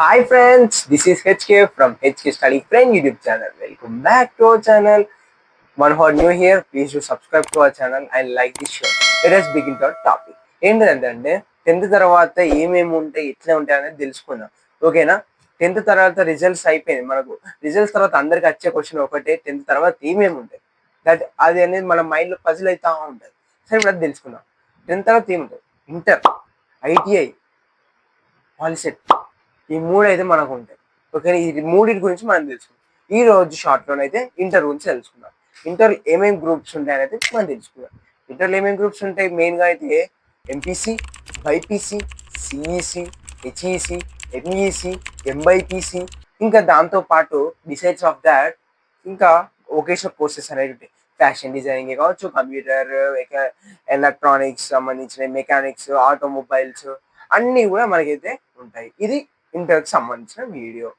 Hi friends, this is HK from HK Study Friend YouTube channel. Welcome back to our channel. One who are new here, please do subscribe to our channel and like this show. Let us begin to our topic. ఏంటంటే 10th తర్వాత ఏమేమి ఉంటాయి ఎట్లా ఉంటాయి అనేది తెలుసుకుందాం. ఓకేనా? 10th తర్వాత రిజల్ట్స్ అయిపోయినాయి. మనకు రిజల్ట్స్ తర్వాత అందరికి వచ్చే క్వశ్చన్ ఒకటే, 10th తర్వాత ఏమేమి ఉంటాయి, అది అనేది మన మైండ్లో పజిల్ అవుతా ఉంటుంది. సరే, ఇప్పుడు అది తెలుసుకుందాం. 10th తర్వాత ఏముంటుంది? ఇంటర్, ఐటీఐ, పాలిసెట్, ఈ మూడు అయితే మనకు ఉంటాయి. ఓకే, ఈ మూడింటి గురించి మనం తెలుసుకుందాం. ఈ రోజు షార్ట్లోనైతే ఇంటర్ గురించి తెలుసుకుందాం. ఇంటర్ ఏమేమి గ్రూప్స్ ఉంటాయని అయితే మనం తెలుసుకుందాం. ఇంటర్లో ఏమేమి గ్రూప్స్ ఉంటాయి? మెయిన్గా అయితే MPC, BiPC, CEC, HEC, MEC, MBiPC, ఇంకా దాంతోపాటు డిసైడ్స్ ఆఫ్ దాట్ ఇంకా వొకేషనల్ కోర్సెస్ అనేవి ఉంటాయి. ఫ్యాషన్ డిజైనింగ్ కావచ్చు, కంప్యూటర్, ఎలక్ట్రానిక్స్ సంబంధించిన, మెకానిక్స్, ఆటోమొబైల్స్ అన్నీ కూడా మనకైతే ఉంటాయి. ఇది ఇంటర్కి సంబంధించిన వీడియో.